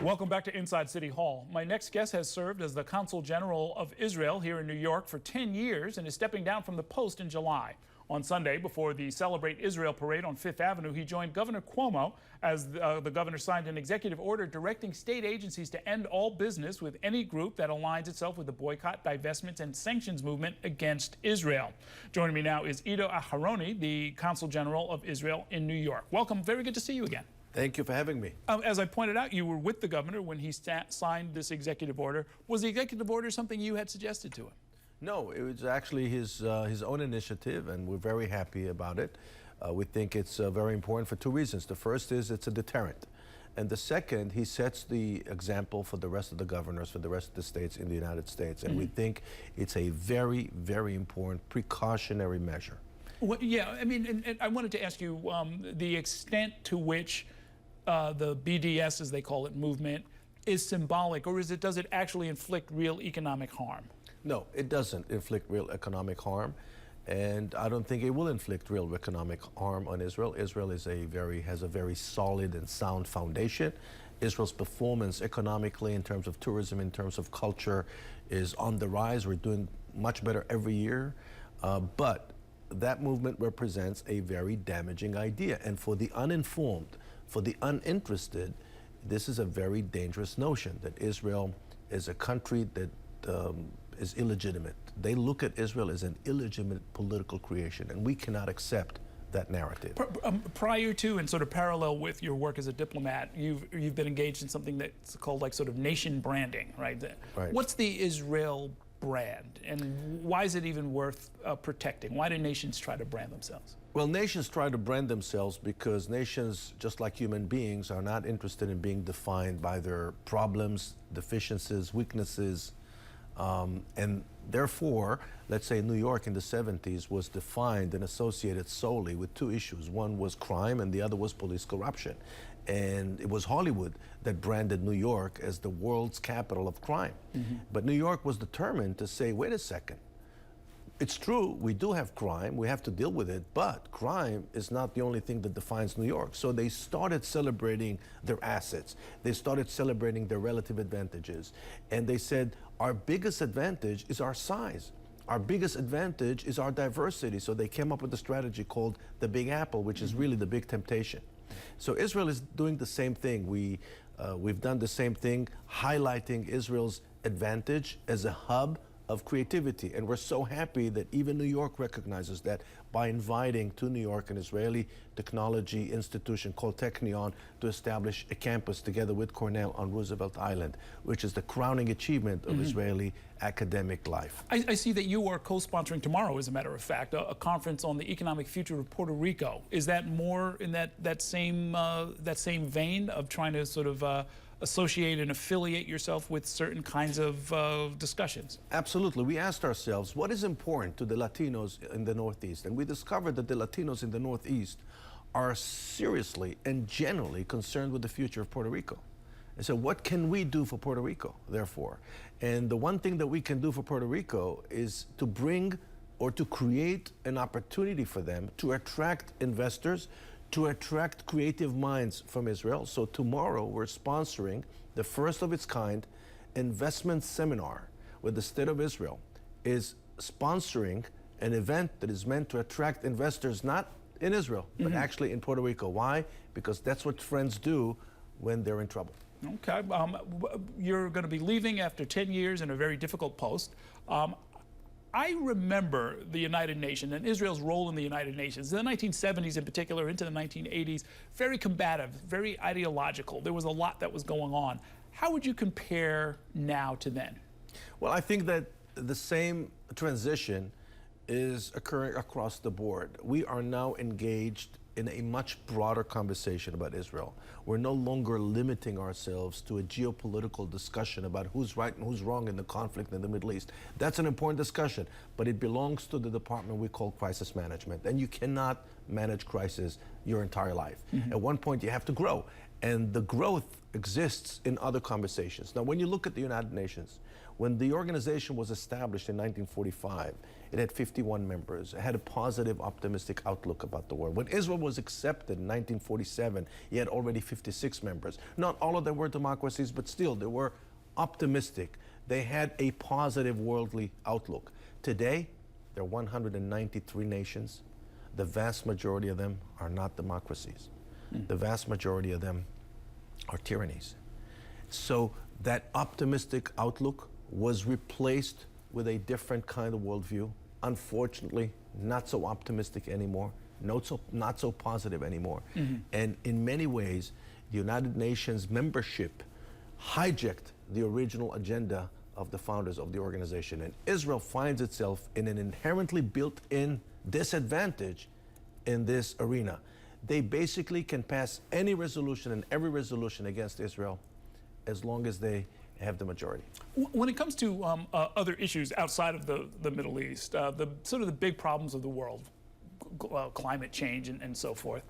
Welcome back to Inside City Hall. My next guest has served as the Consul General of Israel here in New York for 10 years and is stepping down from the post in July. On Sunday, before the Celebrate Israel parade on Fifth Avenue, he joined Governor Cuomo as the governor signed an executive order directing state agencies to end all business with any group that aligns itself with the boycott, divestment, and sanctions movement against Israel. Joining me now is Aharoni, the Consul General of Israel in New York. Welcome. Very good to see you again. Thank you for having me. As I pointed out, you were with the governor when he signed this executive order. Was the executive order something you had suggested to him? No, it was actually his own initiative, and we're very happy about it. We think it's very important for two reasons. The first is it's a deterrent. And the second, he sets the example for the rest of the governors, for the rest of the states in the United States. And we think it's a very, very important precautionary measure. Well, yeah, I mean, and I wanted to ask you the extent to which the BDS, as they call it, movement is symbolic, or does it actually inflict real economic harm? No, it doesn't inflict real economic harm, and I don't think it will inflict real economic harm on Israel. Israel has a very solid and sound foundation. Israel's performance economically, in terms of tourism, in terms of culture, is on the rise. We're doing much better every year, but that movement represents a very damaging idea, and for the uninformed, for the uninterested, this is a very dangerous notion that Israel is a country that is illegitimate. They look at Israel as an illegitimate political creation, and we cannot accept that narrative. Prior to and sort of parallel with your work as a diplomat, you've been engaged in something that's called like sort of nation branding, right? Right. What's the Israel brand, and why is it even worth protecting? Why do nations try to brand themselves? Well, nations try to brand themselves because nations, just like human beings, are not interested in being defined by their problems, deficiencies, weaknesses, and therefore, let's say New York in the 70s was defined and associated solely with two issues. One was crime and the other was police corruption. And it was Hollywood that branded New York as the world's capital of crime. But New York was determined to say, wait a second, it's true, we do have crime, we have to deal with it, but crime is not the only thing that defines New York. So they started celebrating their assets. They started celebrating their relative advantages. And they said, our biggest advantage is our size. Our biggest advantage is our diversity. So they came up with a strategy called the Big Apple, which is really the big temptation. So Israel is doing the same thing. We've done the same thing, highlighting Israel's advantage as a hub of creativity. And we're so happy that even New York recognizes that by inviting to New York an Israeli technology institution called Technion to establish a campus together with Cornell on Roosevelt Island, which is the crowning achievement of Israeli academic life. I see that you are co-sponsoring tomorrow, as a matter of fact, a conference on the economic future of Puerto Rico. Is that more in that same vein of trying to sort of associate and affiliate yourself with certain kinds of discussions? Absolutely. We asked ourselves, what is important to the Latinos in the Northeast? And we discovered that the Latinos in the Northeast are seriously and generally concerned with the future of Puerto Rico. And so what can we do for Puerto Rico, therefore? And the one thing that we can do for Puerto Rico is to bring or to create an opportunity for them to attract investors, to attract creative minds from Israel. So tomorrow we're sponsoring the first of its kind investment seminar where the State of Israel is sponsoring an event that is meant to attract investors not in Israel, but actually in Puerto Rico. Why? Because that's what friends do when they're in trouble. Okay. You're going to be leaving after 10 years in a very difficult post. I remember the United Nations and Israel's role in the United Nations, in the 1970s in particular, into the 1980s, very combative, very ideological. There was a lot that was going on. How would you compare now to then? Well, I think that the same transition is occurring across the board. We are now engaged in a much broader conversation about Israel. We're no longer limiting ourselves to a geopolitical discussion about who's right and who's wrong in the conflict in the Middle East. That's an important discussion, but it belongs to the department we call crisis management. And you cannot manage crisis your entire life. At one point, you have to grow. And the growth exists in other conversations. Now, when you look at the United Nations, When the organization was established in 1945, it had 51 members. It had a positive, optimistic outlook about the world. When Israel was accepted in 1947, it had already 56 members. Not all of them were democracies, but still, they were optimistic. They had a positive worldly outlook. Today, there are 193 nations. The vast majority of them are not democracies. The vast majority of them are tyrannies. So that optimistic outlook was replaced with a different kind of worldview. Unfortunately, not so optimistic anymore, not so positive anymore. And in many ways, the United Nations membership hijacked the original agenda of the founders of the organization. And Israel finds itself in an inherently built-in disadvantage in this arena. They basically can pass any resolution and every resolution against Israel as long as they have the majority. When it comes to other issues outside of the Middle East, the sort of the big problems of the world, climate change and so forth,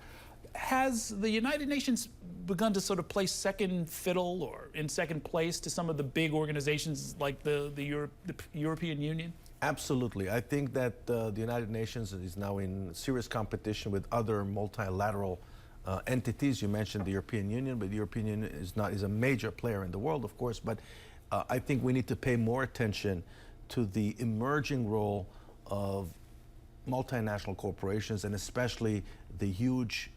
has the United Nations begun to sort of play second fiddle or in second place to some of the big organizations like the European Union? Absolutely. I think that the United Nations is now in serious competition with other multilateral entities. You mentioned the European Union, but the European Union is a major player in the world, of course. But I think we need to pay more attention to the emerging role of multinational corporations, and especially the huge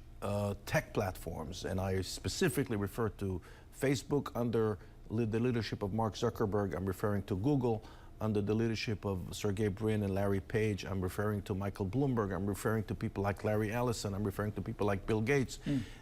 tech platforms. And I specifically refer to Facebook under the leadership of Mark Zuckerberg. I'm referring to Google under the leadership of Sergey Brin and Larry Page. I'm referring to Michael Bloomberg. I'm referring to people like Larry Ellison. I'm referring to people like Bill Gates.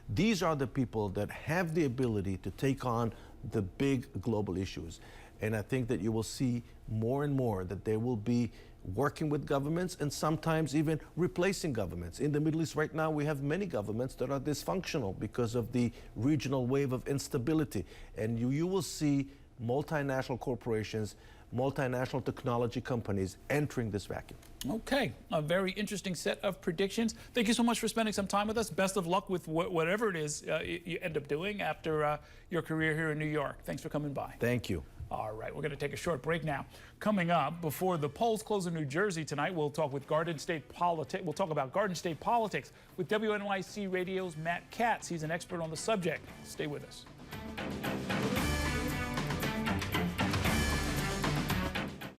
These are the people that have the ability to take on the big global issues. And I think that you will see more and more that they will be working with governments and sometimes even replacing governments. In the Middle East right now, we have many governments that are dysfunctional because of the regional wave of instability. And you will see multinational corporations, multinational technology companies entering this vacuum. Okay, a very interesting set of predictions. Thank you so much for spending some time with us. Best of luck with whatever it is you end up doing after your career here in New York. Thanks for coming by. Thank you. All right, we're going to take a short break now. Coming up, before the polls close in New Jersey tonight, we'll talk with Garden State politics. We'll talk about Garden State politics with WNYC Radio's Matt Katz. He's an expert on the subject. Stay with us.